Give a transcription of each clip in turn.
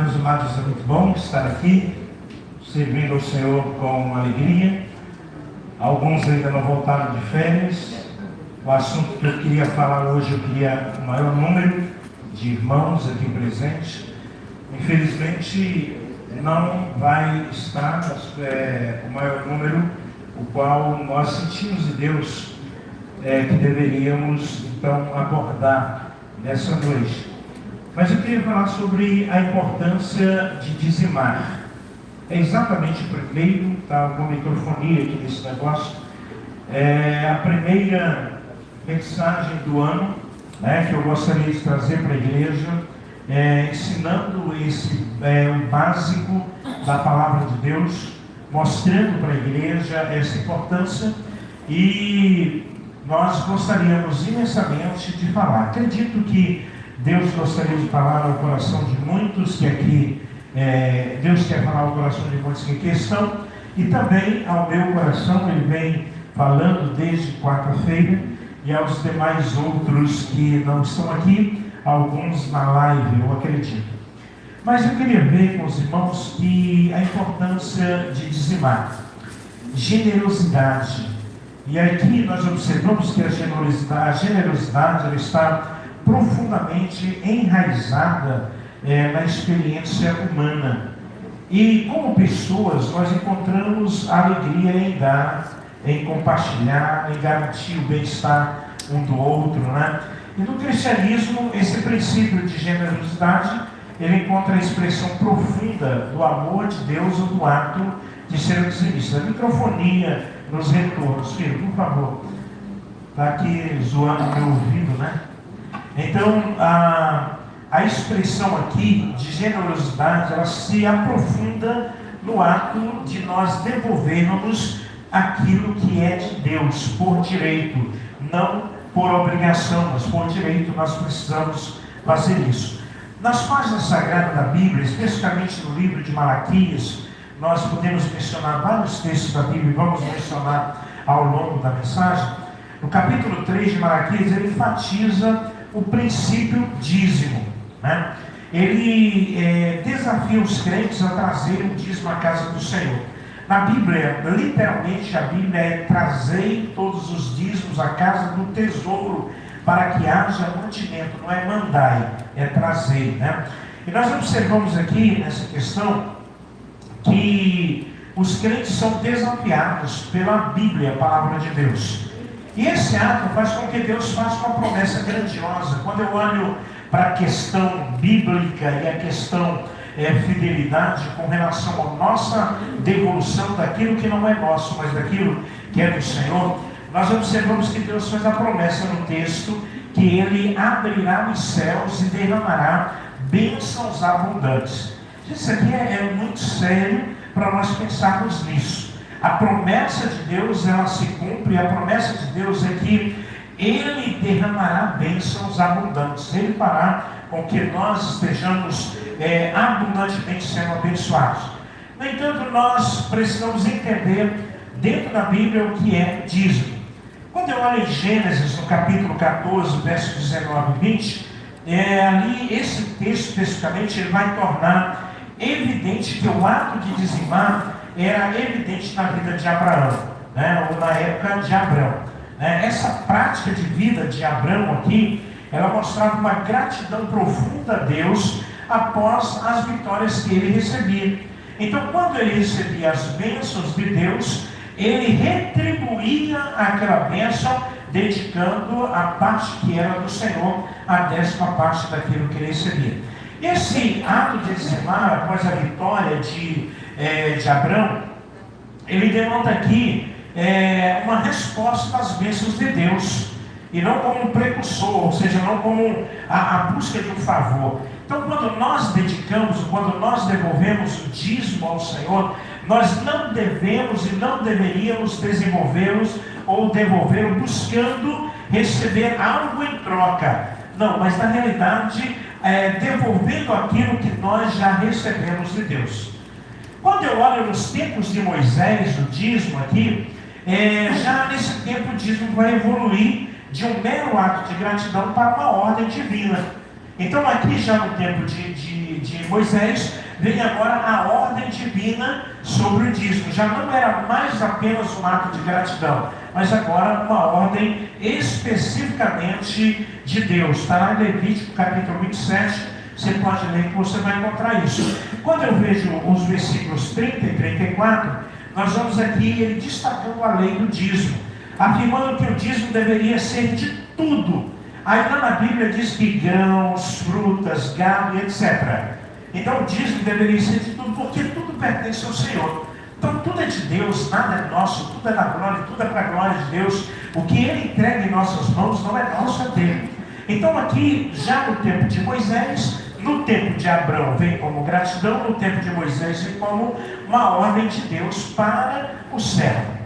Meus amados, é muito bom estar aqui, servindo ao Senhor com alegria. Alguns ainda não voltaram de férias. O assunto que eu queria falar hoje, eu queria o maior número de irmãos aqui presentes. Infelizmente, não vai estar o maior número, o qual nós sentimos de Deus que deveríamos, então, abordar nessa noite. Mas eu queria falar sobre a importância de dizimar. É exatamente o primeiro, está com microfonia aqui nesse negócio, a primeira mensagem do ano, que eu gostaria de trazer para a igreja, ensinando o básico da palavra de Deus, mostrando para a igreja essa importância, e nós gostaríamos imensamente de falar. Acredito que Deus gostaria de falar ao coração de muitos que aqui, Deus quer falar ao coração de muitos que aqui estão, e também ao meu coração. Ele vem falando desde quarta-feira, e aos demais outros que não estão aqui, alguns na live, eu acredito. Mas eu queria ver com os irmãos que a importância de dizimar, generosidade. E aqui nós observamos que a generosidade ela está profundamente enraizada na experiência humana. E como pessoas nós encontramos alegria em dar, em compartilhar, em garantir o bem-estar um do outro, né? E no cristianismo, esse princípio de generosidade, ele encontra a expressão profunda do amor de Deus ou do ato de ser dizimista. A microfonia nos retornos, filho, por favor. Está aqui zoando o meu ouvido, né? Então, a expressão aqui de generosidade, ela se aprofunda no ato de nós devolvermos aquilo que é de Deus, por direito, não por obrigação, mas por direito. Nós precisamos fazer isso. Nas páginas sagradas da Bíblia, especificamente no livro de Malaquias, nós podemos mencionar vários textos da Bíblia, e vamos mencionar ao longo da mensagem. No capítulo 3 de Malaquias, ele enfatiza o princípio dízimo, né? Ele desafia os crentes a trazer o dízimo à casa do Senhor. Na Bíblia, literalmente, a Bíblia é trazei todos os dízimos à casa do tesouro, para que haja mantimento. Não é mandai, é trazei, né? E nós observamos aqui, nessa questão, que os crentes são desafiados pela Bíblia, a palavra de Deus. E esse ato faz com que Deus faça uma promessa grandiosa. Quando eu olho para a questão bíblica e a questão fidelidade com relação à nossa devolução daquilo que não é nosso, mas daquilo que é do Senhor, nós observamos que Deus faz a promessa no texto que Ele abrirá os céus e derramará bênçãos abundantes. Isso aqui é muito sério para nós pensarmos nisso. A promessa de Deus, ela se cumpre. A promessa de Deus é que Ele derramará bênçãos abundantes. Ele fará com que nós estejamos abundantemente sendo abençoados. No entanto, nós precisamos entender dentro da Bíblia o que é dízimo. Quando eu olho em Gênesis, no capítulo 14, versos 19 e 20, ali esse texto especificamente ele vai tornar evidente que o ato de dizimar era evidente na vida de Abraão, né? Ou na época de Abrão, né? Essa prática de vida de Abrão aqui, ela mostrava uma gratidão profunda a Deus após as vitórias que ele recebia. Então, quando ele recebia as bênçãos de Deus, ele retribuía aquela bênção, dedicando a parte que era do Senhor, a 10ª parte daquilo que ele recebia. Esse ato de dizimar, após a vitória de Abrão, ele denota aqui uma resposta às bênçãos de Deus, e não como um precursor, ou seja, não como a busca de um favor. Então, quando nós dedicamos, quando nós devolvemos o dízimo ao Senhor, nós não devemos e não deveríamos desenvolvê-los ou devolvê-lo buscando receber algo em troca. Não, mas na realidade, devolvendo aquilo que nós já recebemos de Deus. Quando eu olho nos tempos de Moisés, o dízimo aqui, já nesse tempo o dízimo vai evoluir de um mero ato de gratidão para uma ordem divina. Então aqui já no tempo de Moisés, vem agora a ordem divina sobre o dízimo. Já não era mais apenas um ato de gratidão, mas agora uma ordem especificamente de Deus. Está lá em Levítico capítulo 27, você pode ler que você vai encontrar isso. Quando eu vejo os versículos 30 e 34, nós vamos aqui ele destacando a lei do dízimo, afirmando que o dízimo deveria ser de tudo. Aí lá na Bíblia diz que grãos, frutas, gado e etc. Então o dízimo deveria ser de tudo, porque tudo pertence ao Senhor. Então tudo é de Deus, nada é nosso, tudo é da glória, tudo é para a glória de Deus. O que Ele entrega em nossas mãos não é nosso, é dele. Então aqui, já no tempo de Moisés, no tempo de Abraão vem como gratidão, no tempo de Moisés vem como uma ordem de Deus para o servo.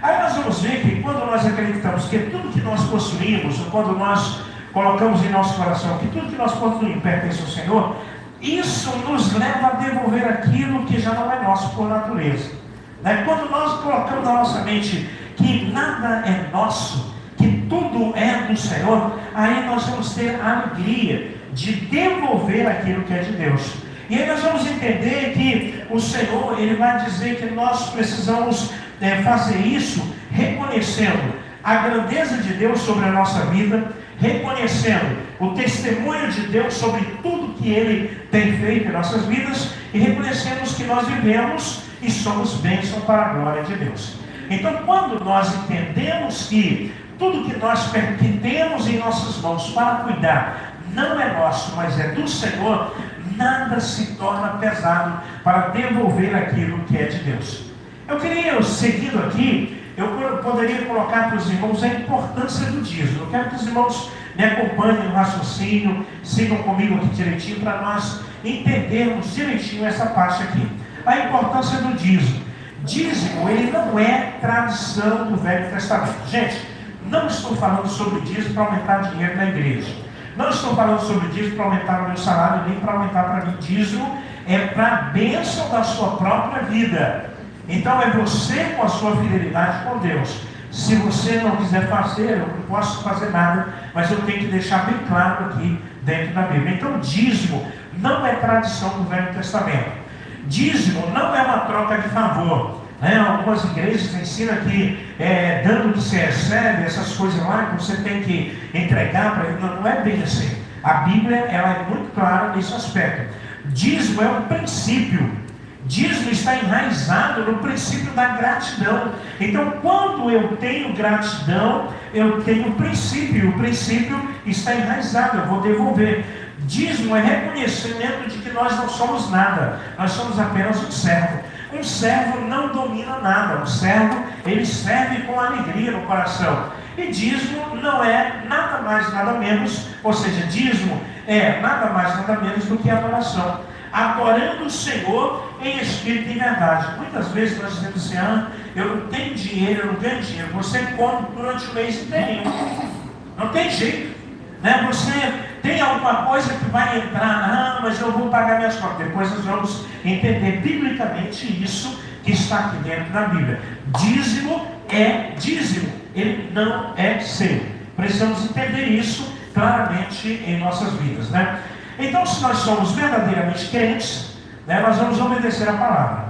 Aí nós vamos ver que quando nós acreditamos que tudo que nós possuímos, ou quando nós colocamos em nosso coração que tudo que nós possuímos pertence ao Senhor, isso nos leva a devolver aquilo que já não é nosso por natureza. Quando nós colocamos na nossa mente que nada é nosso, que tudo é do Senhor, aí nós vamos ter a alegria de devolver aquilo que é de Deus. E aí nós vamos entender que o Senhor, Ele vai dizer que nós precisamos fazer isso reconhecendo a grandeza de Deus sobre a nossa vida, reconhecendo o testemunho de Deus sobre tudo que Ele tem feito em nossas vidas e reconhecemos que nós vivemos e somos bênção para a glória de Deus. Então, quando nós entendemos que tudo que nós temos em nossas mãos para cuidar não é nosso, mas é do Senhor, nada se torna pesado para devolver aquilo que é de Deus. Eu queria, seguindo aqui, eu poderia colocar para os irmãos a importância do dízimo. Eu quero que os irmãos me acompanhem no raciocínio, sigam comigo aqui direitinho, para nós entendermos direitinho essa parte aqui. A importância do dízimo. Dízimo, ele não é tradição do Velho Testamento. Gente, não estou falando sobre dízimo para aumentar dinheiro na igreja. Não estou falando sobre dízimo para aumentar o meu salário, nem para aumentar para mim. Dízimo é para a bênção da sua própria vida. Então é você com a sua fidelidade com Deus. Se você não quiser fazer, eu não posso fazer nada, mas eu tenho que deixar bem claro aqui dentro da Bíblia. Então dízimo não é tradição do Velho Testamento. Dízimo não é uma troca de favor. Algumas igrejas ensinam que dando o que você recebe, essas coisas lá que você tem que entregar para ele. Não é bem assim. A Bíblia ela é muito clara nesse aspecto. Dízimo é um princípio. Dízimo está enraizado no princípio da gratidão. Então, quando eu tenho gratidão, eu tenho um princípio. O princípio está enraizado, eu vou devolver. Dízimo é reconhecimento de que nós não somos nada. Nós somos apenas um servo. Um servo não domina nada. Um servo, ele serve com alegria no coração. E dízimo não é nada mais, nada menos. Ou seja, dízimo é nada mais, nada menos do que adoração. Adorando o Senhor em espírito e em verdade. Muitas vezes nós dizemos assim, eu não tenho dinheiro, eu não ganho dinheiro. Você come durante o mês inteiro. Não tem jeito. Você tem alguma coisa que vai entrar, mas eu vou pagar minhas contas. Depois nós vamos entender biblicamente isso que está aqui dentro da Bíblia. Dízimo é dízimo, ele não é seu. Precisamos entender isso claramente em nossas vidas, Então, se nós somos verdadeiramente crentes, nós vamos obedecer a palavra.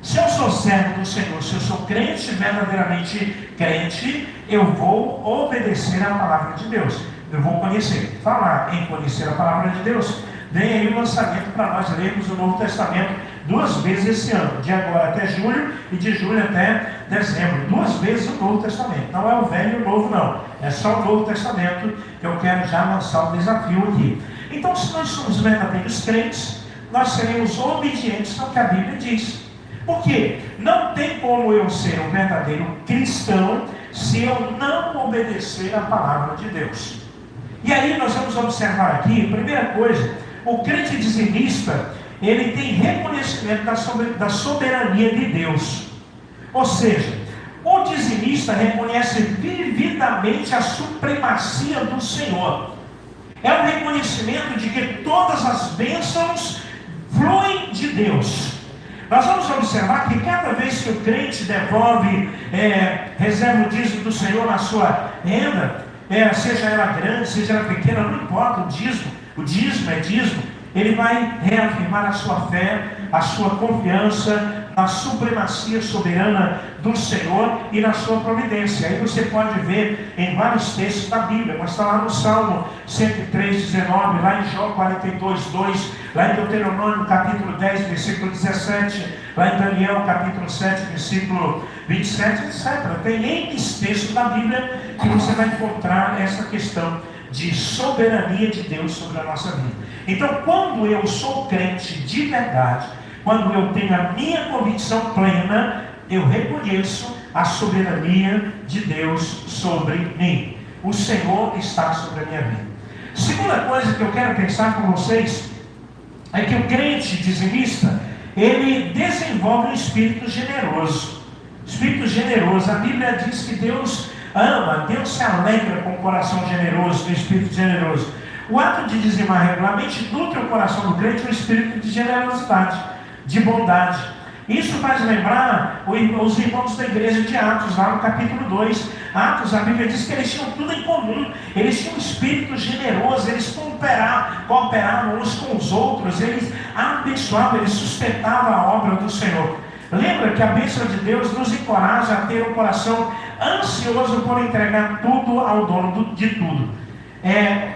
Se eu sou servo do Senhor, se eu sou crente, verdadeiramente crente, eu vou obedecer a palavra de Deus. Eu vou conhecer. Falar em conhecer a palavra de Deus, vem aí o lançamento para nós lermos o Novo Testamento 2 vezes esse ano, de agora até julho e de julho até dezembro. 2 vezes o Novo Testamento. Não é o Velho e o Novo, não. É só o Novo Testamento que eu quero já lançar o desafio aqui. Então, se nós somos verdadeiros crentes, nós seremos obedientes ao que a Bíblia diz. Por quê? Não tem como eu ser um verdadeiro cristão se eu não obedecer a palavra de Deus. E aí nós vamos observar aqui, primeira coisa, o crente dizimista, ele tem reconhecimento da soberania de Deus. Ou seja, o dizimista reconhece vividamente a supremacia do Senhor. É um reconhecimento de que todas as bênçãos fluem de Deus. Nós vamos observar que cada vez que o crente devolve, reserva o dízimo do Senhor na sua renda, seja ela grande, seja ela pequena, não importa o dízimo, o dízimo é dízimo, ele vai reafirmar a sua fé, a sua confiança na supremacia soberana do Senhor e na sua providência. Aí você pode ver em vários textos da Bíblia, mas está lá no Salmo 103:19, lá em Jó 42:2, lá em Deuteronômio capítulo 10, versículo 17, lá em Daniel capítulo 7, versículo 27, etc. Tem N textos da Bíblia que você vai encontrar essa questão de soberania de Deus sobre a nossa vida. Então, quando eu sou crente de verdade, quando eu tenho a minha convicção plena, eu reconheço a soberania de Deus sobre mim. O Senhor está sobre a minha vida. Segunda coisa que eu quero pensar com vocês é que o crente dizimista, ele desenvolve um espírito generoso. Espírito generoso, a Bíblia diz que Deus ama, Deus se alegra com o coração generoso, com o espírito generoso. O ato de dizimar regularmente nutre o coração do crente um espírito de generosidade, de bondade. Isso faz lembrar os irmãos da igreja de Atos, lá no capítulo 2. Atos, a Bíblia diz que eles tinham tudo em comum, eles tinham um espírito generoso, eles cooperavam uns com os outros, eles abençoavam, eles sustentavam a obra do Senhor. Lembra que a bênção de Deus nos encoraja a ter um coração ansioso por entregar tudo ao dono de tudo.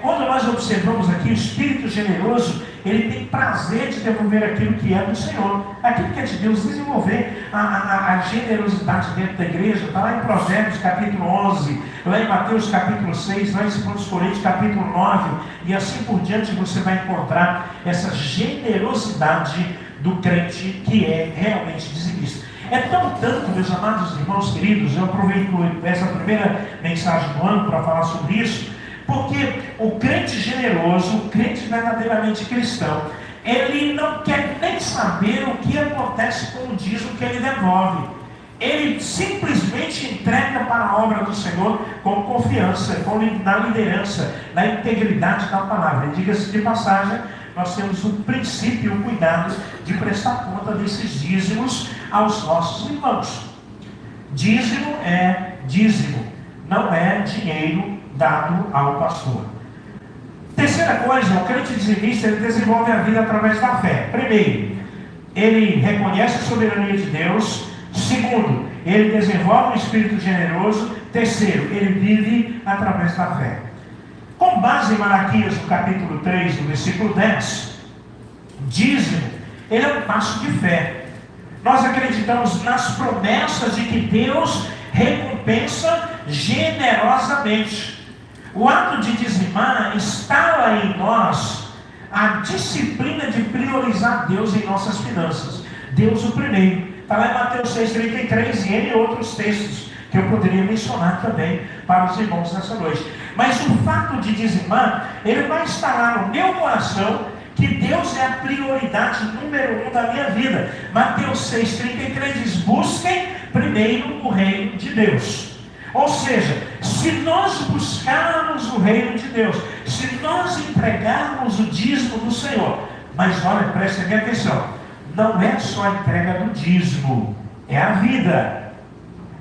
Quando nós observamos aqui o espírito generoso, ele tem prazer de devolver aquilo que é do Senhor, aquilo que é de Deus, desenvolver a generosidade dentro da igreja. Está lá em Provérbios capítulo 11, lá em Mateus capítulo 6, lá em 2 Coríntios capítulo 9, e assim por diante você vai encontrar essa generosidade do crente que é realmente dizimista. É tanto, meus amados irmãos queridos, eu aproveito essa primeira mensagem do ano para falar sobre isso, porque o crente generoso, o crente verdadeiramente cristão, ele não quer nem saber o que acontece com o dízimo que ele devolve. Ele simplesmente entrega para a obra do Senhor com confiança, na liderança, na integridade da palavra. E diga-se de passagem, nós temos o princípio e o cuidado de prestar conta desses dízimos aos nossos irmãos. Dízimo é dízimo, não é dinheiro dado ao pastor. Terceira coisa, o crente dizimista, ele desenvolve a vida através da fé. Primeiro, ele reconhece a soberania de Deus. Segundo, ele desenvolve um espírito generoso. Terceiro, ele vive através da fé. Com base em Malaquias, no capítulo 3, no versículo 10, dízimo, ele é um passo de fé. Nós acreditamos nas promessas de que Deus recompensa generosamente. O ato de dizimar instala em nós a disciplina de priorizar Deus em nossas finanças. Deus o primeiro. Está lá em Mateus 6,33 e N outros textos que eu poderia mencionar também para os irmãos nessa noite. Mas o fato de dizimar, ele vai instalar no meu coração que Deus é a prioridade número 1 da minha vida. Mateus 6,33 diz: busquem primeiro o reino de Deus. Ou seja, se nós buscarmos o reino de Deus, se nós entregarmos o dízimo do Senhor, mas olha, prestem bem atenção, não é só a entrega do dízimo, é a vida.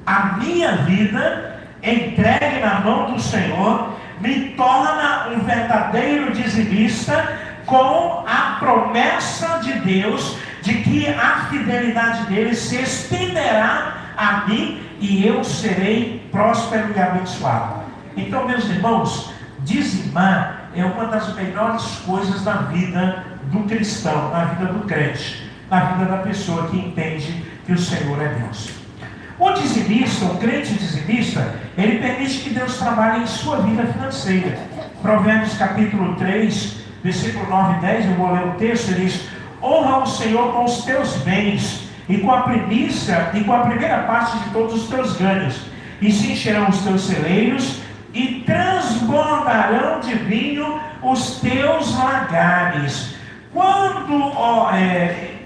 A minha vida, entregue na mão do Senhor, me torna um verdadeiro dizimista, com a promessa de Deus, de que a fidelidade dele se estenderá a mim, e eu serei próspero e abençoado. Então, meus irmãos, dizimar é uma das melhores coisas da vida do cristão, na vida do crente, na vida da pessoa que entende que o Senhor é Deus. O dizimista, o crente dizimista, ele permite que Deus trabalhe em sua vida financeira. Provérbios capítulo 3, versículo 9 e 10, eu vou ler o texto, ele diz: honra o Senhor com os teus bens, e com a primícia, e com a primeira parte de todos os teus ganhos, e se encherão os teus celeiros, e transbordarão de vinho os teus lagares.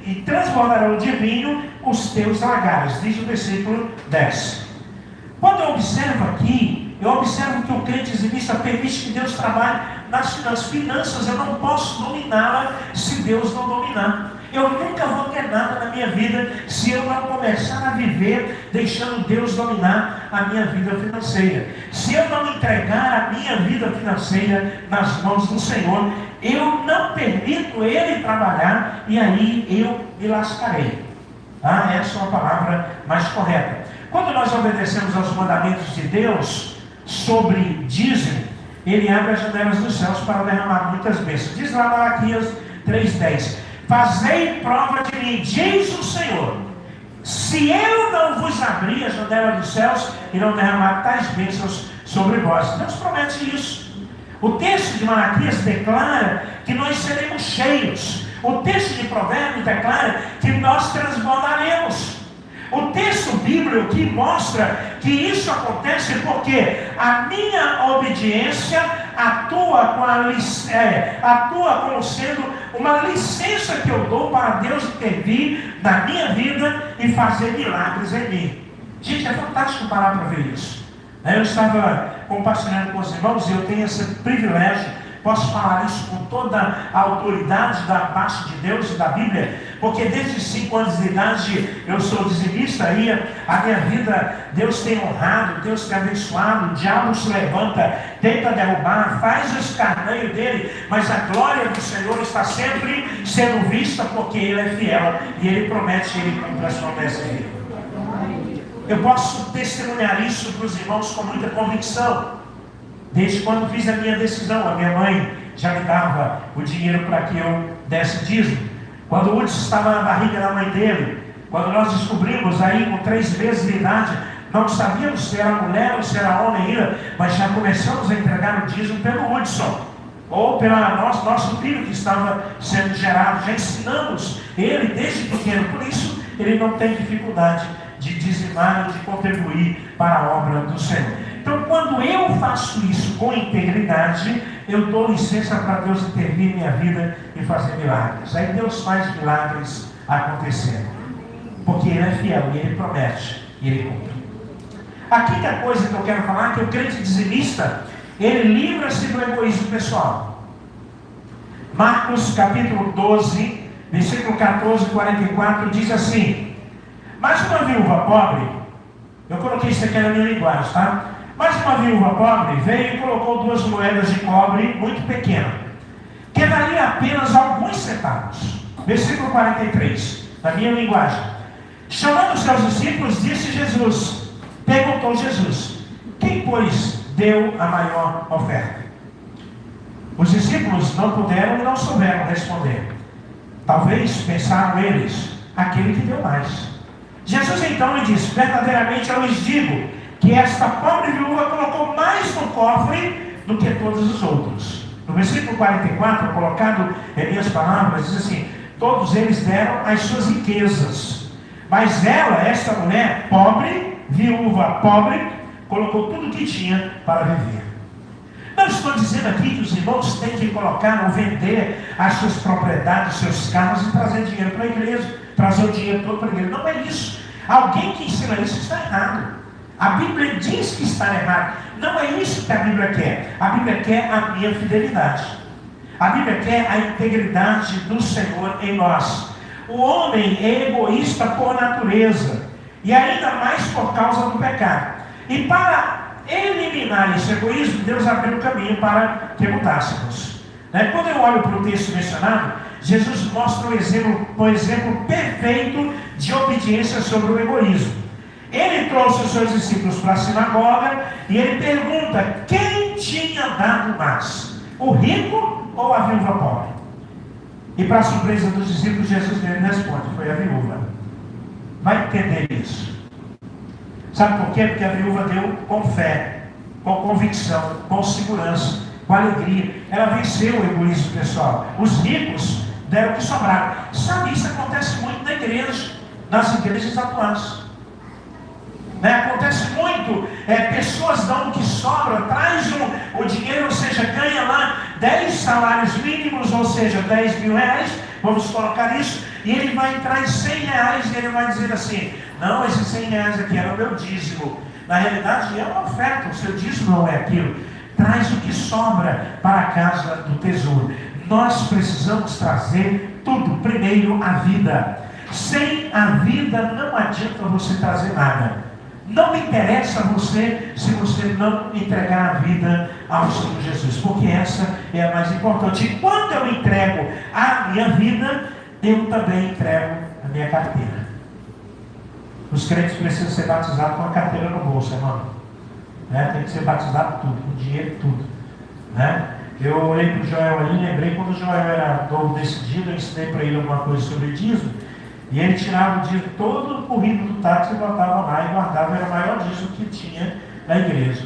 E transbordarão de vinho os teus lagares, diz o versículo 10. Quando eu observo aqui, eu observo que o crente dizimista permite que Deus trabalhe nas finanças. Eu não posso dominá-la se se Deus não dominar. Eu nunca vou ter nada na minha vida se eu não começar a viver deixando Deus dominar a minha vida financeira. Se eu não entregar a minha vida financeira nas mãos do Senhor, eu não permito Ele trabalhar e aí eu me lascarei. Essa é uma palavra mais correta. Quando nós obedecemos aos mandamentos de Deus sobre dízimo, Ele abre as janelas dos céus para derramar muitas bênçãos. Diz lá Malaquias 3,10: fazei prova de mim, diz o Senhor, se eu não vos abrir a janela dos céus e não derramar tais bênçãos sobre vós. Deus promete isso. O texto de Malaquias declara que nós seremos cheios. O texto de Provérbios declara que nós transbordaremos. O texto bíblico que mostra que isso acontece porque a minha obediência atua como sendo uma licença que eu dou para Deus intervir na minha vida e fazer milagres em mim. Gente, é fantástico parar para ver isso. Eu estava compartilhando com os irmãos e eu tenho esse privilégio. Posso falar isso com toda a autoridade da parte de Deus e da Bíblia, porque desde 5 anos de idade eu sou dizimista e a minha vida Deus tem honrado, Deus tem abençoado. O diabo se levanta, tenta derrubar, faz o escarneio dele, mas a glória do Senhor está sempre sendo vista, porque Ele é fiel e Ele promete, Ele cumpre as promessas dele. Eu posso testemunhar isso para os irmãos com muita convicção. Desde quando fiz a minha decisão, a minha mãe já me dava o dinheiro para que eu desse dízimo. Quando o Hudson estava na barriga da mãe dele, quando nós descobrimos aí com 3 meses de idade, não sabíamos se era mulher ou se era homem ainda, mas já começamos a entregar o dízimo pelo Hudson, ou pelo nosso filho que estava sendo gerado. Já ensinamos ele desde pequeno, por isso ele não tem dificuldade de dizimar e de contribuir para a obra do Senhor. Então, quando eu faço isso com integridade, eu dou licença para Deus intervir em minha vida e fazer milagres. Aí Deus faz milagres acontecer, porque Ele é fiel e Ele promete e Ele cumpre. A quinta coisa que eu quero falar é que o crente dizimista, ele livra-se do egoísmo pessoal. Marcos capítulo 12, versículo 14 e 44 diz assim: mas uma viúva pobre, eu coloquei isso aqui na minha linguagem, tá? Mas uma viúva pobre veio e colocou 2 moedas de cobre muito pequenas, que valia apenas alguns centavos. Versículo 43, na minha linguagem. Chamando os seus discípulos, perguntou Jesus: quem, pois, deu a maior oferta? Os discípulos não puderam e não souberam responder. Talvez pensaram eles, aquele que deu mais. Jesus então lhe disse: verdadeiramente eu lhes digo que esta pobre viúva colocou mais no cofre do que todos os outros. No versículo 44, colocado em minhas palavras, diz assim: todos eles deram as suas riquezas, mas ela, esta mulher pobre, viúva pobre, colocou tudo o que tinha para viver. Não estou dizendo aqui que os irmãos têm que colocar ou vender as suas propriedades, os seus carros e trazer dinheiro para a igreja, trazer o dinheiro todo para a igreja. Não é isso. Alguém que ensina isso está errado. A Bíblia diz que está errado. Não é isso que a Bíblia quer. A Bíblia quer a minha fidelidade. A Bíblia quer a integridade do Senhor em nós. O homem é egoísta por natureza, e ainda mais por causa do pecado. E para eliminar esse egoísmo, Deus abriu o caminho para que mudássemos. Quando eu olho para o texto mencionado, Jesus mostra o exemplo perfeito de obediência sobre o egoísmo. Ele trouxe os seus discípulos para a sinagoga e ele pergunta: quem tinha dado mais, o rico ou a viúva pobre? E para a surpresa dos discípulos, Jesus responde: foi a viúva. Vai entender isso. Sabe por quê? Porque a viúva deu com fé, com convicção, com segurança, com alegria. Ela venceu o egoísmo pessoal. Os ricos deram o que sobraram. Sabe, isso acontece muito na igreja, nas igrejas atuais. Acontece muito, pessoas dão o que sobra, traz o dinheiro, ou seja, ganha lá 10 salários mínimos, ou seja, 10 mil reais, vamos colocar isso, e ele vai entrar em 100 reais e ele vai dizer assim: não, esses 100 reais aqui era o meu dízimo. Na realidade é uma oferta, o seu dízimo não é aquilo. Traz o que sobra para a casa do tesouro. nós precisamos trazer tudo. Primeiro, a vida. Sem a vida não adianta você trazer nada. Não me interessa você se você não entregar a vida ao Senhor Jesus, porque essa é a mais importante. E quando eu entrego a minha vida, eu também entrego a minha carteira. Os crentes precisam ser batizados com a carteira no bolso, irmão. Tem que ser batizado tudo, com dinheiro tudo. Eu olhei para o Joel ali, lembrei quando o Joel era novo decidido, eu ensinei para ele alguma coisa sobre dízimo, e ele tirava o dízimo todo, o currículo do táxi, e botava lá e guardava, era o maior dízimo que tinha na igreja.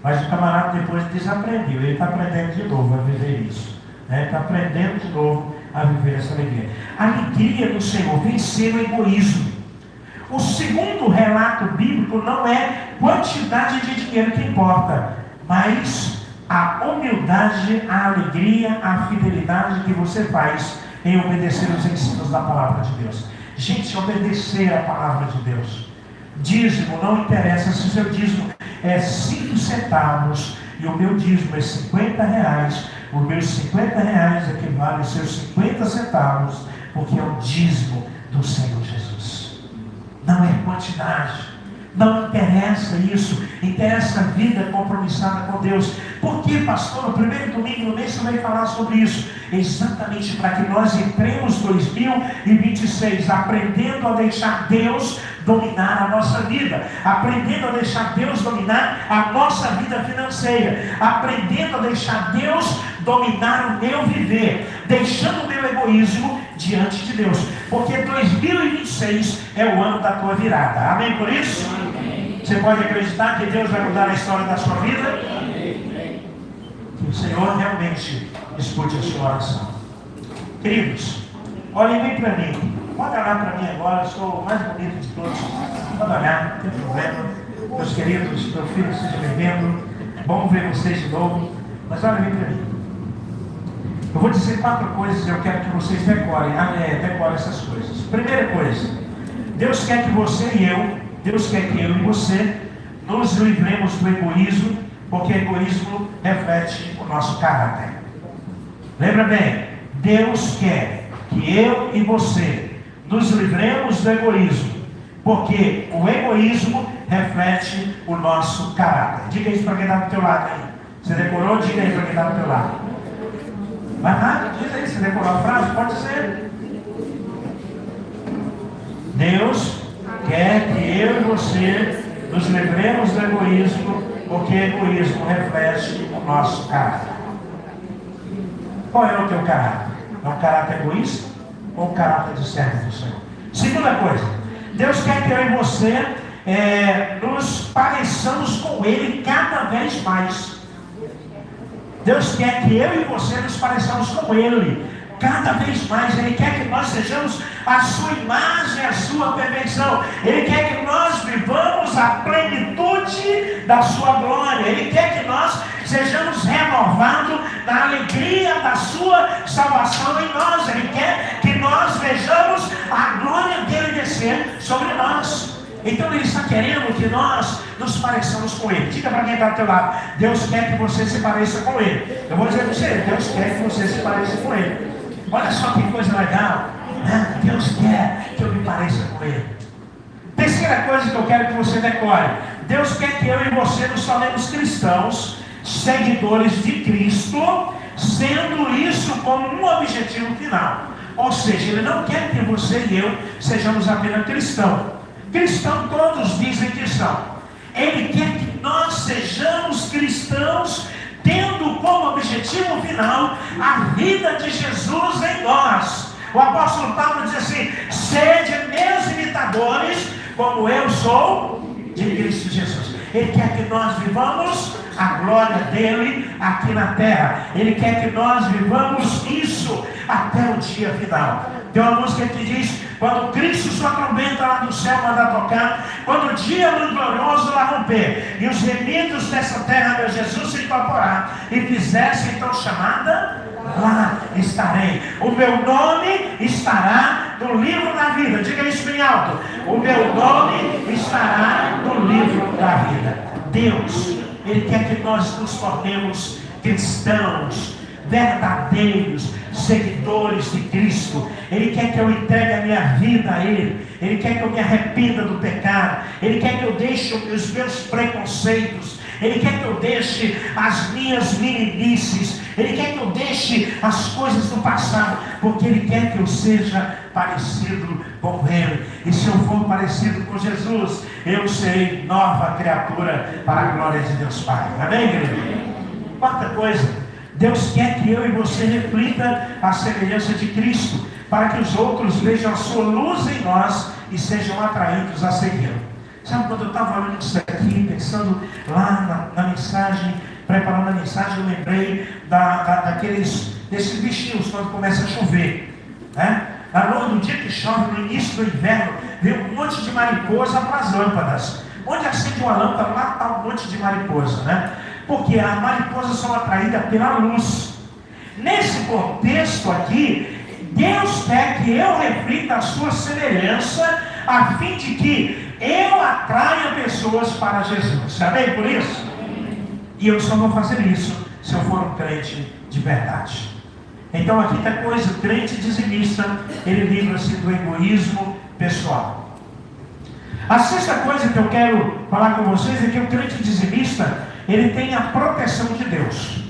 Mas o camarada depois desaprendeu, ele está aprendendo de novo a viver isso. Está aprendendo de novo a viver essa alegria. A alegria do Senhor, vencer o egoísmo. O segundo relato bíblico não é quantidade de dinheiro que importa, mas a humildade, a alegria, a fidelidade que você faz em obedecer os ensinos da palavra de Deus. Gente, obedecer a palavra de Deus. Dízimo, não interessa se o seu dízimo é 5 centavos e o meu dízimo é 50 reais. Os meus 50 reais equivalem aos seus 50 centavos, porque é o dízimo do Senhor Jesus. Não é quantidade. Não interessa isso, interessa a vida compromissada com Deus. Por que, pastor? No primeiro domingo do mês você vai falar sobre isso. Exatamente para que nós entremos 2026 aprendendo a deixar Deus dominar a nossa vida, aprendendo a deixar Deus dominar a nossa vida financeira, aprendendo a deixar Deus dominar o meu viver, deixando o meu egoísmo diante de Deus, porque 2026 é o ano da tua virada. Amém por isso? Amém. Você pode acreditar que Deus vai mudar a história da sua vida? Amém. Que o Senhor realmente escute a sua oração. Queridos, olhem bem para mim. Pode olhar para mim agora, eu sou o mais bonito de todos. Pode olhar, não tem problema. Meus queridos, meu filho, seja bem-vindo. Bom ver vocês de novo. Mas olhem bem para mim. Eu vou dizer 4 coisas e eu quero que vocês decorem essas coisas. Primeira coisa, Deus quer que você e eu, Deus quer que eu e você nos livremos do egoísmo, porque egoísmo reflete o nosso caráter. Lembra bem, Deus quer que eu e você nos livremos do egoísmo, porque o egoísmo reflete o nosso caráter. Diga isso para quem está do teu lado aí. Você decorou? Diga aí para quem está do teu lado. Vai lá, diz aí, você decorou a frase? Pode ser. Deus quer que eu e você nos livremos do egoísmo, porque egoísmo reflete o nosso caráter. Qual é o teu caráter? É um caráter egoísta ou um caráter de servo do Senhor? Segunda coisa, Deus quer que eu e você nos pareçamos com Ele cada vez mais. Deus quer que eu e você nos pareçamos com Ele cada vez mais. Ele quer que nós sejamos a sua imagem, a sua perfeição. Ele quer que nós vivamos a plenitude da sua glória. Ele quer que nós sejamos renovados na alegria da sua salvação em nós. Ele quer que nós vejamos a glória dele descer sobre nós. Então Ele está querendo que nós nos pareçamos com Ele. Diga para quem está do teu lado: Deus quer que você se pareça com Ele. Eu vou dizer para você: Deus quer que você se pareça com Ele. Olha só que coisa legal, né? Deus quer que eu me pareça com Ele. Terceira coisa que eu quero que você decore: Deus quer que eu e você nos tornemos cristãos, seguidores de Cristo, sendo isso como um objetivo final. Ou seja, Ele não quer que você e eu sejamos apenas cristãos. Cristão todos dizem que são. Ele quer que nós sejamos cristãos, tendo como objetivo final a vida de Jesus em nós. O apóstolo Paulo diz assim: sede meus imitadores, como eu sou de Cristo Jesus. Ele quer que nós vivamos a glória dele aqui na terra. Ele quer que nós vivamos isso até o dia final. Tem uma música que diz: quando Cristo sua trombeta lá do céu manda tocar, quando o dia glorioso lá romper, e os remidos dessa terra, meu Jesus, se incorporar, e fizesse então chamada, lá estarei. O meu nome estará no livro da vida. Diga isso bem alto: o meu nome estará no livro da vida. Deus, Ele quer que nós nos tornemos cristãos, verdadeiros seguidores de Cristo. Ele quer que eu entregue a minha vida a Ele. Ele quer que eu me arrependa do pecado. Ele quer que eu deixe os meus preconceitos. Ele quer que eu deixe as minhas meninices. Ele quer que eu deixe as coisas do passado, porque Ele quer que eu seja parecido com Ele. E se eu for parecido com Jesus, eu serei nova criatura para a glória de Deus Pai. Amém, igreja? Quarta coisa, Deus quer que eu e você reflita a semelhança de Cristo, para que os outros vejam a sua luz em nós e sejam atraídos a segui-lo. Sabe, quando eu estava olhando isso aqui, pensando lá na mensagem, preparando a mensagem, eu lembrei desses bichinhos quando começa a chover, né? No dia que chove, no início do inverno, vem um monte de mariposa para as lâmpadas. Onde acende uma lâmpada, lá está um monte de mariposa, né? Porque as mariposas são atraídas pela luz. Nesse contexto aqui, Deus quer que eu reflita a sua semelhança, a fim de que eu atraia pessoas para Jesus. Amém por isso? E eu só vou fazer isso se eu for um crente de verdade. Então aqui está coisa, o crente dizimista, ele livra-se do egoísmo pessoal. A sexta coisa que eu quero falar com vocês é que o crente dizimista, ele tem a proteção de Deus.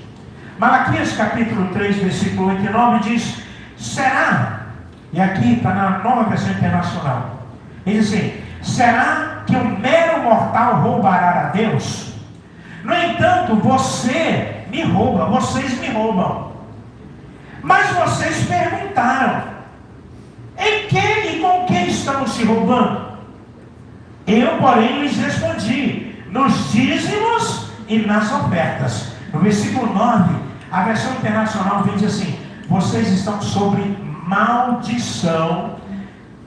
Malaquias capítulo 3, versículo 8 e 9 diz: será, e aqui está na Nova Versão Internacional, ele diz assim: será que um mero mortal roubará a Deus? No entanto, vocês me roubam. Mas vocês perguntaram: em que e com que estamos se roubando? Eu, porém, lhes respondi: nos dízimos e nas ofertas. No versículo 9, a versão internacional vem dizer assim: vocês estão sobre maldição,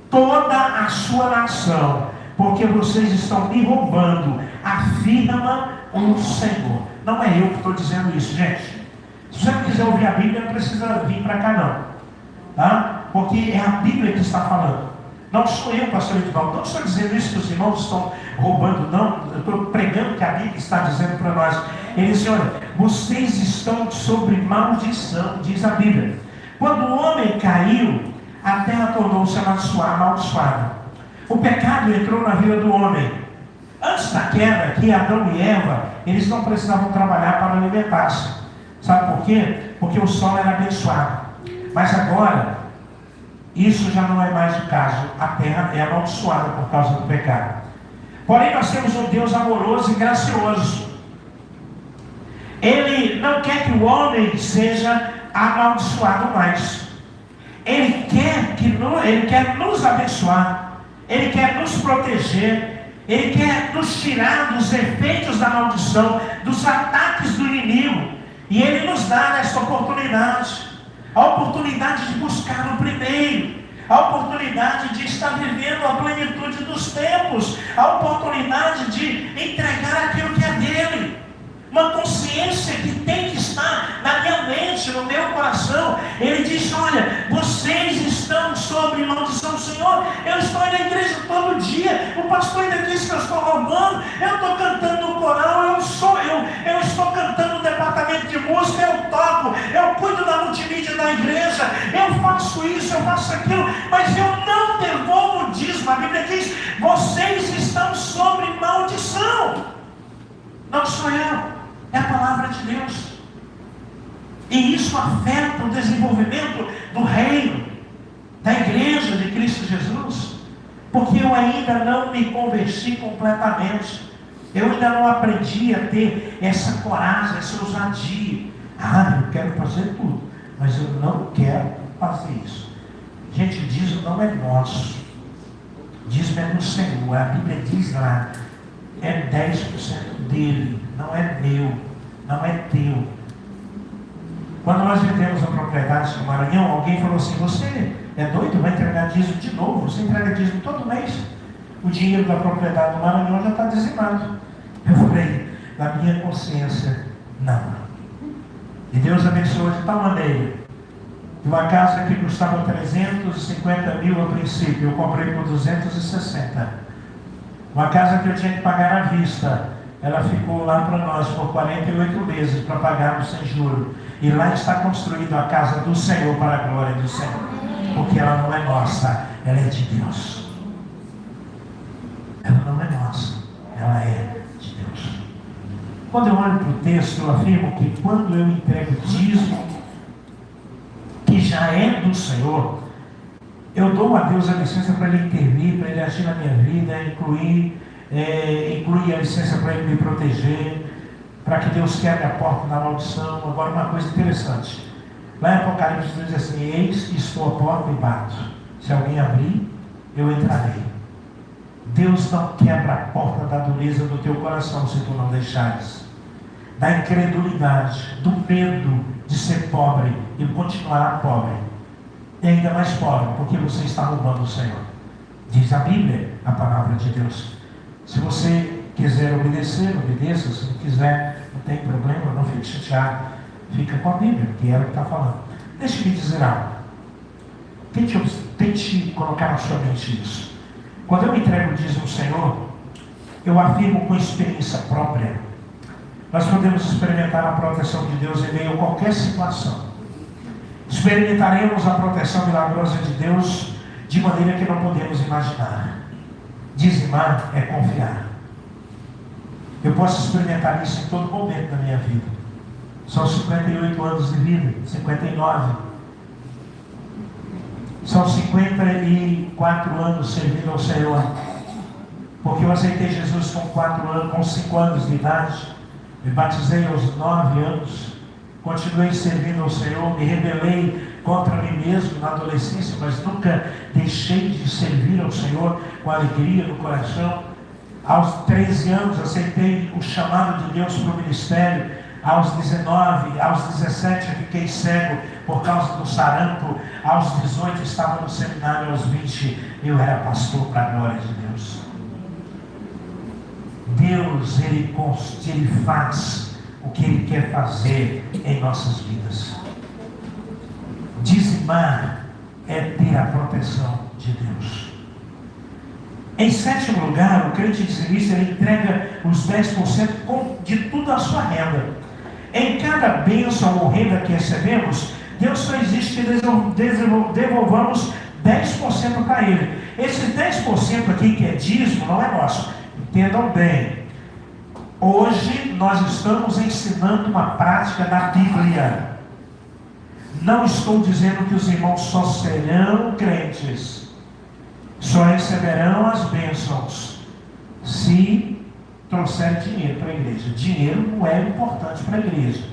toda a sua nação, porque vocês estão me roubando, afirma o Senhor. Não é eu que estou dizendo isso, gente. Se você não quiser ouvir a Bíblia, não precisa vir para cá não, tá? Porque é a Bíblia que está falando. Não sou eu, pastor Edivaldo. Não estou dizendo isso que os irmãos estão roubando, não. Eu estou pregando que a Bíblia está dizendo para nós. Ele diz: olha, vocês estão sobre maldição, diz a Bíblia. Quando o homem caiu, a terra tornou-se amaldiçoada. O pecado entrou na vida do homem. Antes da queda, que Adão e Eva, eles não precisavam trabalhar para alimentar-se. Sabe por quê? Porque o solo era abençoado. Mas agora, isso já não é mais o caso. A terra é amaldiçoada por causa do pecado. Porém, nós temos um Deus amoroso e gracioso. Ele não quer que o homem seja amaldiçoado mais. Ele quer nos abençoar. Ele quer nos proteger. Ele quer nos tirar dos efeitos da maldição, dos ataques do inimigo. E Ele nos dá essa oportunidade. A oportunidade de buscar o primeiro. A oportunidade de estar vivendo a plenitude dos tempos. A oportunidade de entregar aquilo que é dele. Uma consciência que tem que estar na minha mente, no meu coração. Ele diz: olha, vocês estão sob maldição. Senhor, eu estou na igreja todo dia. O pastor ainda disse que eu estou roubando. Eu estou cantando no coral. Eu estou cantando no departamento de música. Eu toco. Eu cuido da multimídia da igreja. Eu faço isso, eu faço aquilo. Mas eu não devolvo o dízimo. A Bíblia diz: vocês estão sob maldição. Não sou eu. É a palavra de Deus. E isso afeta o desenvolvimento do reino, da igreja de Cristo Jesus. Porque eu ainda não me converti completamente. Eu ainda não aprendi a ter essa coragem, essa ousadia. Eu quero fazer tudo, mas eu não quero fazer isso. Gente, o dízimo não é nosso. O dízimo é do Senhor. A Bíblia diz lá: é 10% dele, não é meu, não é teu. Quando nós vendemos a propriedade no Maranhão, alguém falou assim: você é doido? Vai entregar dízimo de novo? Você entrega dízimo todo mês. O dinheiro da propriedade do Maranhão já está dizimado. Eu falei, na minha consciência, não. E Deus abençoou de tal maneira que uma casa que custava 350 mil a princípio, eu comprei por 260. Uma casa que eu tinha que pagar à vista, ela ficou lá para nós por 48 meses para pagarmos sem juro. E lá está construída a casa do Senhor para a glória do Senhor. Porque ela não é nossa, ela é de Deus. Ela não é nossa, ela é de Deus. Quando eu olho para o texto, eu afirmo que quando eu entrego o dízimo, que já é do Senhor, eu dou a Deus a licença para Ele intervir, para Ele agir na minha vida, incluir a licença para Ele me proteger, para que Deus quebre a porta da maldição. Agora, uma coisa interessante, lá em Apocalipse diz assim: eis que estou à porta e bato, se alguém abrir, eu entrarei. Deus não quebra a porta da dureza do teu coração se tu não deixares, da incredulidade, do medo de ser pobre e continuar pobre, e ainda mais pobre, porque você está roubando o Senhor. Diz a Bíblia, a palavra de Deus. Se você quiser obedecer, obedeça. Se não quiser, não tem problema, não fique chateado. Fica com a Bíblia, que é ela que está falando. Deixe-me dizer algo. Tente colocar na sua mente isso. Quando eu entrego o dízimo ao Senhor, eu afirmo com experiência própria. Nós podemos experimentar a proteção de Deus em meio a qualquer situação. Experimentaremos a proteção milagrosa de Deus de maneira que não podemos imaginar. Dizimar é confiar. Eu posso experimentar isso em todo momento da minha vida. São 58 anos de vida, 59. São 54 anos servindo ao Senhor. Porque eu aceitei Jesus com 5 anos de idade. Me batizei aos 9 anos. Continuei servindo ao Senhor. Me rebelei contra mim mesmo na adolescência, mas nunca deixei de servir ao Senhor com alegria no coração. Aos 13 anos aceitei o chamado de Deus para o ministério. Aos 19, aos 17 eu fiquei cego por causa do sarampo. Aos 18 estava no seminário. Aos 20 eu era pastor para a glória de Deus. Deus, Ele faz o que Ele quer fazer em nossas vidas. Dizimar é ter a proteção de Deus. Em sétimo lugar, o crente dizimista, ele entrega os 10% de toda a sua renda. Em cada bênção ou renda que recebemos, Deus só existe que devolvamos 10% para Ele. Esse 10% aqui que é dízimo não é nosso. Entendam bem. Hoje nós estamos ensinando uma prática da Bíblia. Não estou dizendo que os irmãos só serão crentes, só receberão as bênçãos se trouxer dinheiro para a igreja. Dinheiro não é importante para a igreja.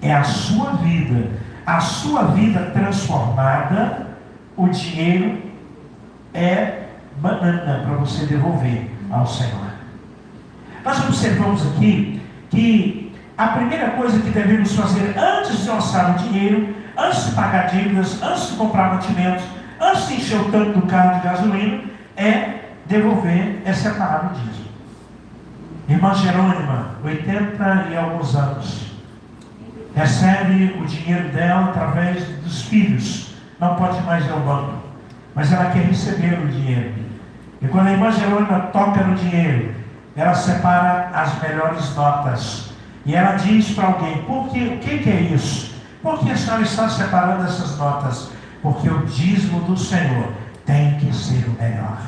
É a sua vida transformada. O dinheiro é banana para você devolver ao Senhor. Nós observamos aqui que a primeira coisa que devemos fazer antes de lançar o dinheiro, antes de pagar dívidas, antes de comprar mantimentos, antes de encher o tanque do carro de gasolina, é devolver, é separar o dízimo. Irmã Jerônima, 80 e alguns anos, recebe o dinheiro dela através dos filhos. Não pode mais ir ao banco, mas ela quer receber o dinheiro. E quando a irmã Jerônima toca no dinheiro, ela separa as melhores notas. E ela diz para alguém: o que é isso? Por que a senhora está separando essas notas? Porque o dízimo do Senhor tem que ser o melhor.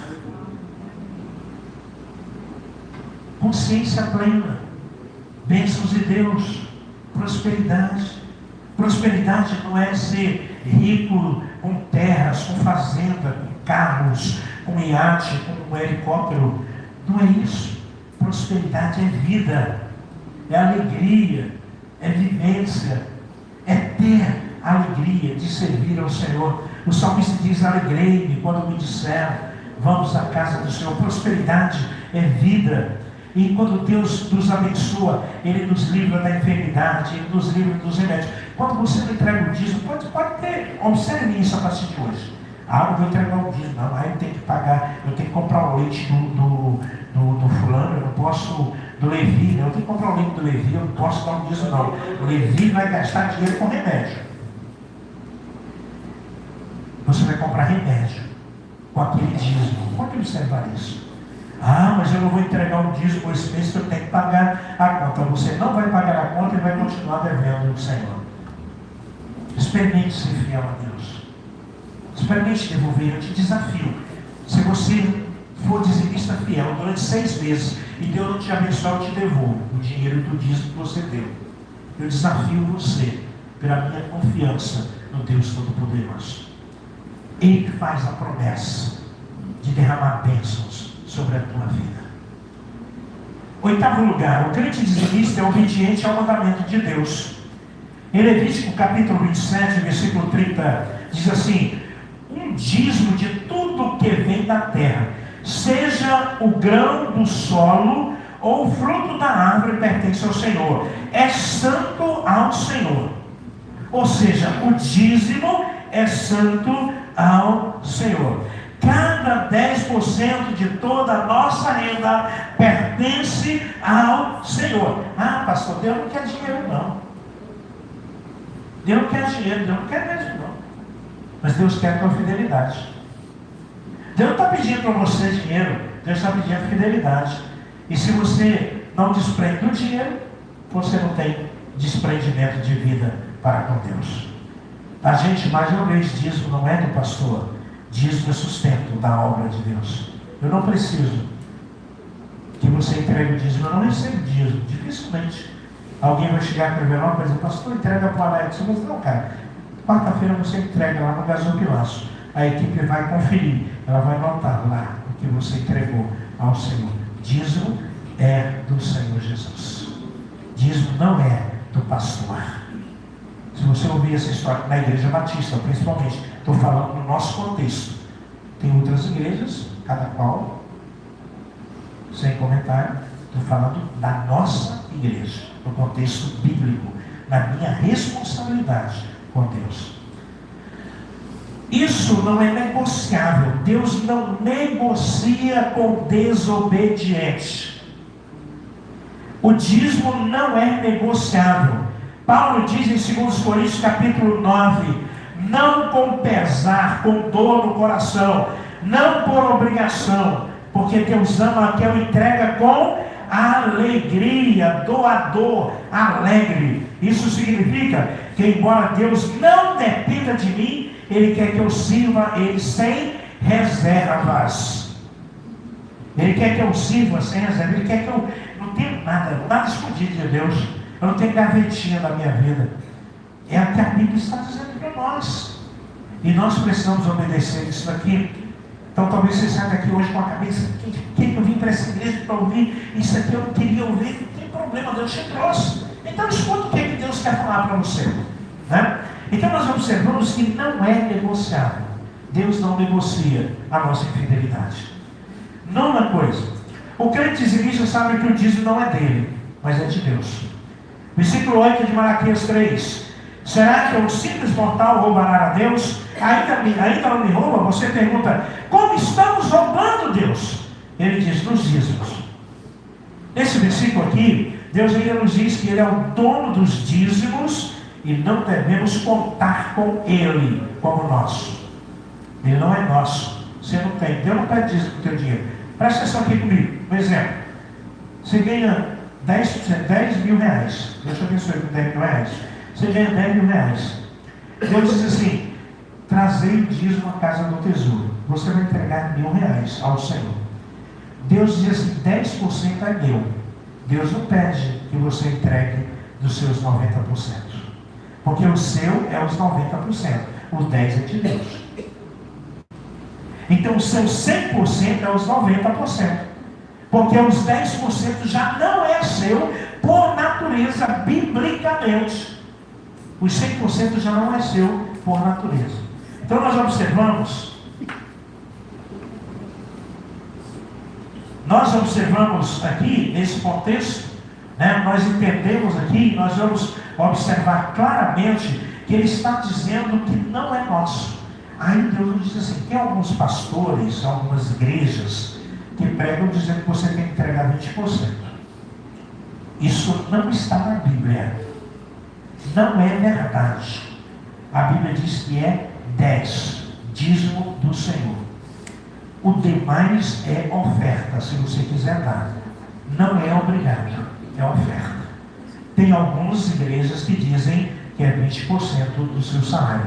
Consciência plena, bênçãos de Deus, prosperidade. Prosperidade não é ser rico com terras, com fazenda, com carros, com iate, com um helicóptero. Não é isso. Prosperidade é vida, é alegria, é vivência, é ter a alegria de servir ao Senhor. O salmista diz: alegrei-me quando me disseram, vamos à casa do Senhor. Prosperidade é vida. E quando Deus nos abençoa, Ele nos livra da enfermidade, Ele nos livra dos remédios. Quando você não entrega o dízimo, pode ter, observe isso a partir de hoje. Ah, eu vou entregar o dízimo, não, aí eu tenho que pagar, eu tenho que comprar o leite do fulano, eu não posso, do Levi, né? Eu tenho que comprar o leite do Levi, eu não posso dar o dízimo não. O Levi vai gastar dinheiro com remédio. Você vai comprar remédio com aquele dízimo. Pode observar isso. Ah, mas eu não vou entregar o dízimo, pois penso que eu tenho que pagar a conta. Você não vai pagar a conta e vai continuar devendo o Senhor. Experimente ser fiel a Deus. Experimente devolver. Eu te desafio. Se você for dizimista fiel durante 6 meses e Deus não te abençoar, eu te devolvo o dinheiro do dízimo que você deu. Eu desafio você pela minha confiança no Deus Todo-Poderoso. Ele faz a promessa de derramar bênçãos sobre a tua vida. 8º lugar, o crente dizimista é obediente ao mandamento de Deus. Em Levítico capítulo 27, versículo 30, diz assim: um dízimo de tudo que vem da terra, seja o grão do solo ou o fruto da árvore, pertence ao Senhor, é santo ao Senhor. Ou seja, o dízimo é santo ao Senhor. Cada 10% de toda a nossa renda pertence ao Senhor. Ah, pastor, Deus não quer dinheiro não. Deus não quer dinheiro, Deus não quer mesmo não. Mas Deus quer a tua fidelidade. Deus não está pedindo para você dinheiro, Deus está pedindo fidelidade. E se você não desprende do dinheiro, você não tem desprendimento de vida para com Deus. A gente, mais uma vez, dízimo não é do pastor, dízimo é sustento da obra de Deus. Eu não preciso que você entregue o dízimo, eu não recebo dízimo, dificilmente. Alguém vai chegar para mim e dizer: pastor, entrega para o Alex. Mas não, cara, quarta-feira você entrega lá no gasopilaço. A equipe vai conferir, ela vai notar lá o que você entregou ao Senhor. Dízimo é do Senhor Jesus. Dízimo não é do pastor. Se você ouvir essa história na igreja batista, principalmente, estou falando no nosso contexto. Tem outras igrejas, cada qual, sem comentário, estou falando da nossa igreja, no contexto bíblico, na minha responsabilidade com Deus. Isso não é negociável. Deus não negocia com desobediente. O dízimo não é negociável. Paulo diz em 2 Coríntios capítulo 9: não com pesar, com dor no coração, não por obrigação, porque Deus ama aquele que entrega com alegria, doador, alegre. Isso significa que, embora Deus não dependa de mim, Ele quer que eu sirva Ele sem reservas. Ele quer que eu sirva sem reserva. Ele quer que eu não tenha nada escondido de Deus. Eu não tenho gavetinha na minha vida. É o que a Bíblia está dizendo para nós. E nós precisamos obedecer isso aqui. Então talvez você saia daqui hoje com a cabeça: que eu vim para essa igreja para ouvir? Isso aqui eu não queria ouvir. Não tem problema, Deus te trouxe. Então escuta o que Deus quer falar para você, né? Então nós observamos que não é negociável. Deus não negocia a nossa infidelidade. Nona coisa: o crente dizimista sabe que o dízimo não é dele, mas é de Deus. Versículo 8 de Malaquias 3: será que um simples mortal roubará a Deus? Ainda não me rouba? Você pergunta: como estamos roubando Deus? Ele diz: nos dízimos. Nesse versículo aqui, Deus ainda nos diz que Ele é o dono dos dízimos e não devemos contar com Ele como nosso. Ele não é nosso. Você não tem. Deus não pede dízimo com o teu dinheiro. Presta atenção aqui comigo. Por exemplo, você ganha 10 mil reais. Deus te abençoe com 10 mil reais. Você ganha 10 mil reais. Deus diz assim: trazei o dízimo à casa do tesouro. Você vai entregar 1.000 reais ao Senhor. Deus diz assim: 10% é meu. Deus não pede que você entregue dos seus 90%. Porque o seu é os 90%. Os 10% é de Deus. Então o seu 100% é os 90%. Porque os 10% já não é seu por natureza, biblicamente. Os 100% já não é seu por natureza. Então nós observamos aqui, nesse contexto, né, nós entendemos aqui, nós vamos observar claramente que ele está dizendo que não é nosso. Aí Deus nos diz assim: tem alguns pastores, algumas igrejas que pregam dizendo que você tem que entregar 20%. Isso não está na Bíblia. Não é verdade. A Bíblia diz que é 10%, dízimo do Senhor. O demais é oferta, se você quiser dar. Não é obrigado, é oferta. Tem algumas igrejas que dizem que é 20% do seu salário.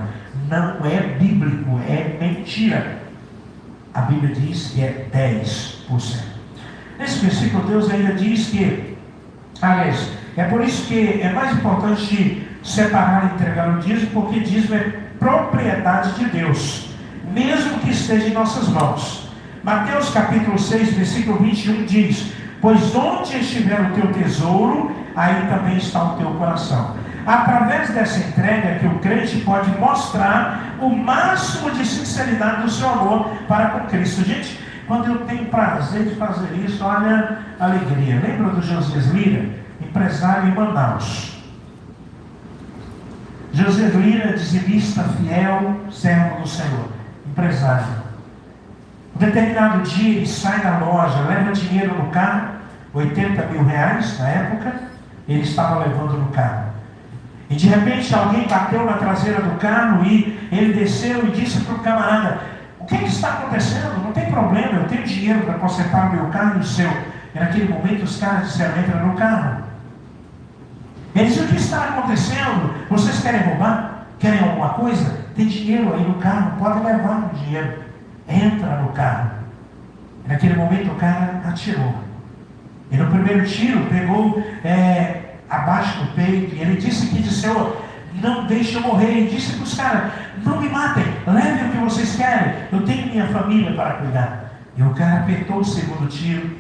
Não é bíblico, é mentira. A Bíblia diz que é 10%. Nesse versículo, Deus ainda diz que, aliás, é por isso que é mais importante separar e entregar o dízimo, porque dízimo é propriedade de Deus, mesmo que esteja em nossas mãos. Mateus capítulo 6, versículo 21 diz: pois onde estiver o teu tesouro, aí também está o teu coração. Através dessa entrega que o crente pode mostrar o máximo de sinceridade do seu amor para com Cristo. Gente, quando eu tenho prazer de fazer isso, olha a alegria. Lembra do Josias Lira, empresário em Manaus? Josias Lira, dizimista fiel, servo do Senhor, empresário. Um determinado dia ele sai da loja, leva dinheiro no carro, 80 mil reais na época, ele estava levando no carro. E de repente alguém bateu na traseira do carro e ele desceu e disse para o camarada: o que está acontecendo? Não tem problema, eu tenho dinheiro para consertar o meu carro e o seu. E naquele momento os caras disseram: entra no carro. Ele disse: o que está acontecendo? Vocês querem roubar? Querem alguma coisa? Tem dinheiro aí no carro, pode levar o dinheiro. Entra no carro. E naquele momento o cara atirou. E no primeiro tiro pegou abaixo do peito. E ele disse que Senhor, não deixe eu morrer. E disse para os caras: não me matem, levem o que vocês querem, eu tenho minha família para cuidar. E o cara apertou o segundo tiro.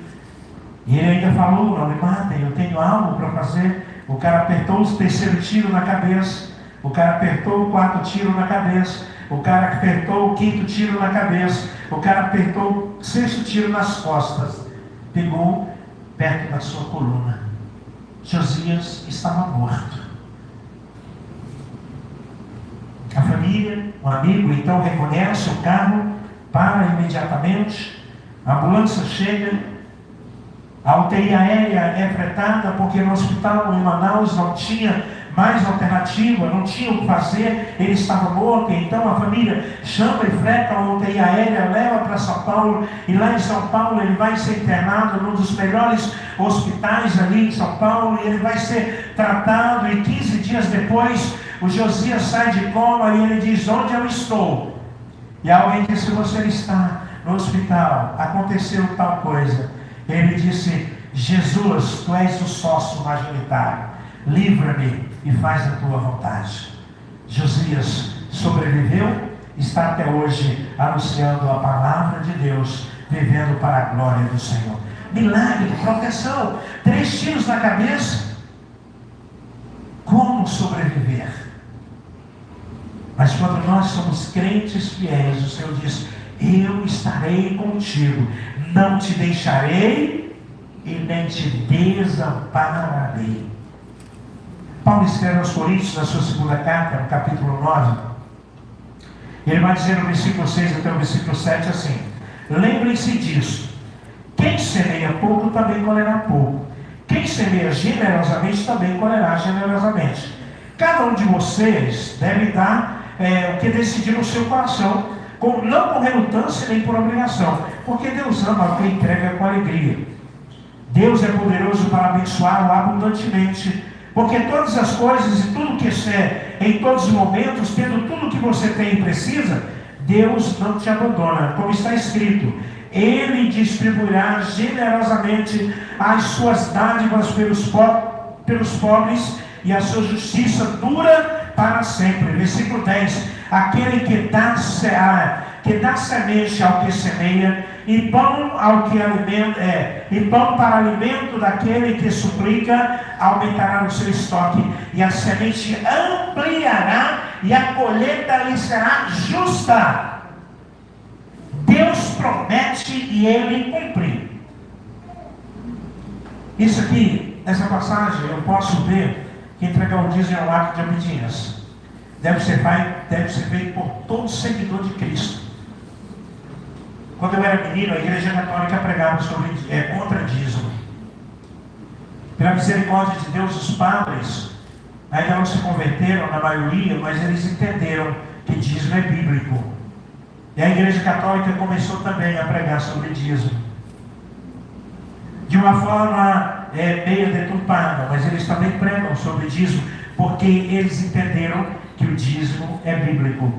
E ele ainda falou: não me matem, eu tenho algo para fazer. O cara apertou o terceiro tiro na cabeça. O cara apertou o quarto tiro na cabeça. O cara apertou o quinto tiro na cabeça. O cara apertou o sexto tiro nas costas. Pegou perto da sua coluna. Josias estava morto. A família, um amigo, então reconhece o carro, para imediatamente. A ambulância chega. A UTI aérea é fretada, porque no hospital em Manaus não tinha mais alternativa, não tinha o que fazer, ele estava morto. Então a família chama e freta a UTI aérea, leva para São Paulo, e lá em São Paulo ele vai ser internado num dos melhores hospitais ali em São Paulo, e ele vai ser tratado, e 15 dias depois o Josias sai de coma e ele diz: onde eu estou? E alguém disse: você está no hospital, aconteceu tal coisa. Ele disse: Jesus, tu és o sócio majoritário, livra-me e faz a tua vontade. Josias sobreviveu, está até hoje anunciando a palavra de Deus, vivendo para a glória do Senhor. Milagre, proteção, 3 tiros na cabeça. Como sobreviver? Mas quando nós somos crentes fiéis, o Senhor diz: eu estarei contigo, não te deixarei e nem te desampararei. Paulo escreve aos Coríntios, na sua segunda carta, no capítulo 9, ele vai dizer no versículo 6 até o versículo 7 assim: lembrem-se disso, quem semeia pouco também colherá pouco, quem semeia generosamente também colherá generosamente. Cada um de vocês deve dar o que decidir no seu coração, não com relutância nem por obrigação, porque Deus ama o que entrega com alegria. Deus é poderoso para abençoá-lo abundantemente, porque todas as coisas e tudo que é em todos os momentos, tendo tudo que você tem e precisa, Deus não te abandona, como está escrito: Ele distribuirá generosamente as suas dádivas pelos pobres, e a sua justiça dura para sempre. Versículo 10: aquele que dá semente ao que semeia, e pão para alimento daquele que suplica, aumentará o seu estoque, e a semente ampliará, e a colheita lhe será justa. Deus promete e Ele cumpre. Isso aqui, essa passagem, eu posso ver que entregar o dízimo é um ato de obediência. Deve ser feito por todo seguidor de Cristo. Quando eu era menino, a Igreja Católica pregava contra dízimo. Pela misericórdia de Deus, os padres ainda não se converteram, na maioria, mas eles entenderam que dízimo é bíblico. E a Igreja Católica começou também a pregar sobre dízimo. De uma forma meio deturpada, mas eles também pregam sobre dízimo, porque eles entenderam que o dízimo é bíblico.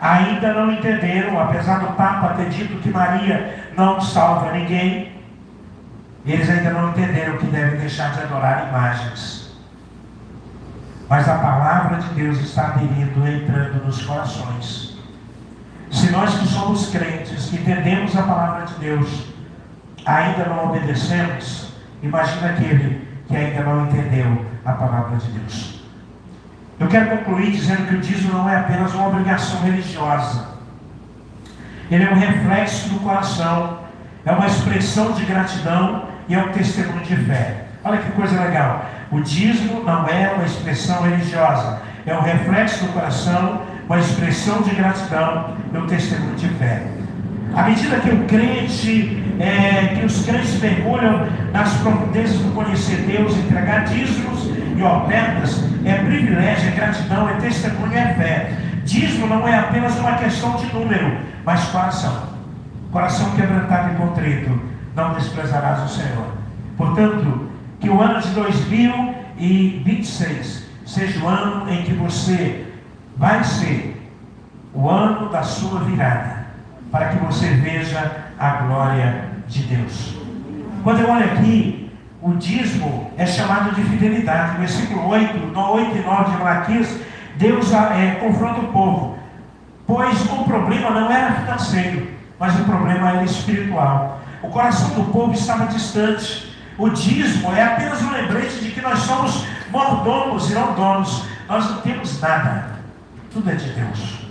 Ainda não entenderam, apesar do Papa ter dito que Maria não salva ninguém, eles ainda não entenderam que devem deixar de adorar imagens. Mas a palavra de Deus está aderindo, entrando nos corações. Se nós que somos crentes, que entendemos a palavra de Deus, ainda não obedecemos, imagina aquele que ainda não entendeu a palavra de Deus. Eu quero concluir dizendo que o dízimo não é apenas uma obrigação religiosa. Ele é um reflexo do coração, é uma expressão de gratidão e é um testemunho de fé. Olha que coisa legal. O dízimo não é uma expressão religiosa, é um reflexo do coração, uma expressão de gratidão e um testemunho de fé. À medida que que os crentes mergulham nas profundezas do conhecer Deus, entregar dízimos e ofertas, é privilégio, é gratidão, é testemunho, é fé. Dízimo não é apenas uma questão de número, mas coração. Coração quebrantado e contrito, não desprezarás o Senhor. Portanto, que o ano de 2026 seja o ano em que você vai ser o ano da sua virada, para que você veja a glória de Deus. Quando eu olho aqui, o dízimo é chamado de fidelidade. No versículo 8 e 9 de Malaquias, Deus confronta o povo, pois o problema não era financeiro, mas o problema era espiritual. O coração do povo estava distante. O dízimo é apenas um lembrete de que nós somos mordomos e não donos. Nós não temos nada, tudo é de Deus.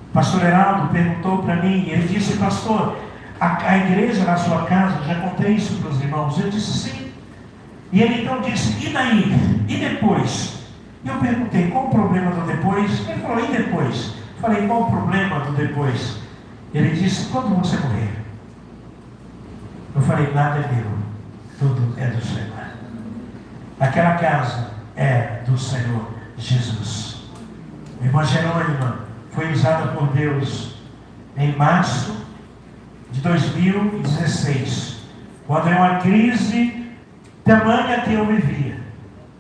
O pastor Heraldo perguntou para mim, ele disse: pastor, a igreja na sua casa, já contei isso para os irmãos? Eu disse sim. E ele então disse: e daí? E depois? Eu perguntei: qual o problema do depois? Ele falou: e depois? Eu falei: qual o problema do depois? Ele disse: quando você morrer. Eu falei: nada é meu, tudo é do Senhor. Aquela casa é do Senhor Jesus. A irmã Jerônima foi usada por Deus em março de 2016, quando é uma crise tamanha que eu vivia.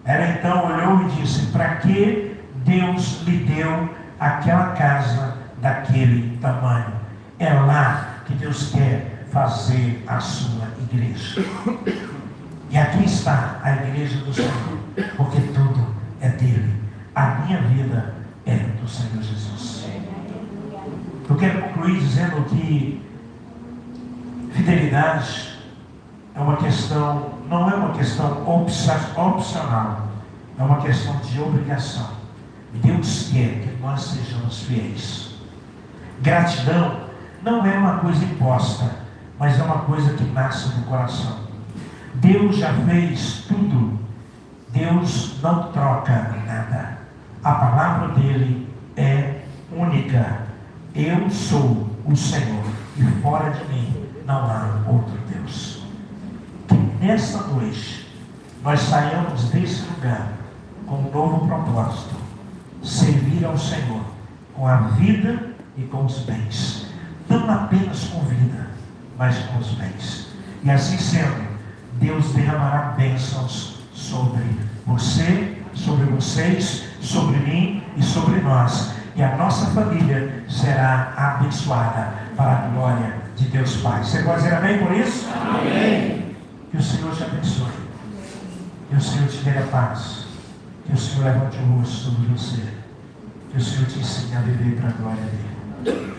Ela então olhou e disse: para que Deus lhe deu aquela casa daquele tamanho? É lá que Deus quer fazer a sua igreja. E aqui está a igreja do Senhor, porque tudo é dele. A minha vida é do Senhor Jesus. Eu quero concluir dizendo que fidelidade é uma questão, não é uma questão opcional, é uma questão de obrigação. Deus quer que nós sejamos fiéis. Gratidão não é uma coisa imposta, mas é uma coisa que nasce do coração. Deus já fez tudo. Deus não troca nada. A palavra dele é única. Eu sou o Senhor e fora de mim não há outro Deus. Que nesta noite nós saiamos desse lugar com um novo propósito: servir ao Senhor com a vida e com os bens. Não apenas com vida, mas com os bens. E assim sendo, Deus derramará bênçãos sobre você, sobre vocês, sobre mim e sobre nós. E a nossa família será abençoada para a glória de Deus Pai. Você pode dizer amém por isso? Amém. Que o Senhor te abençoe. Que o Senhor te dê a paz. Que o Senhor levante o rosto sobre você. Que o Senhor te ensine a viver para a glória dele.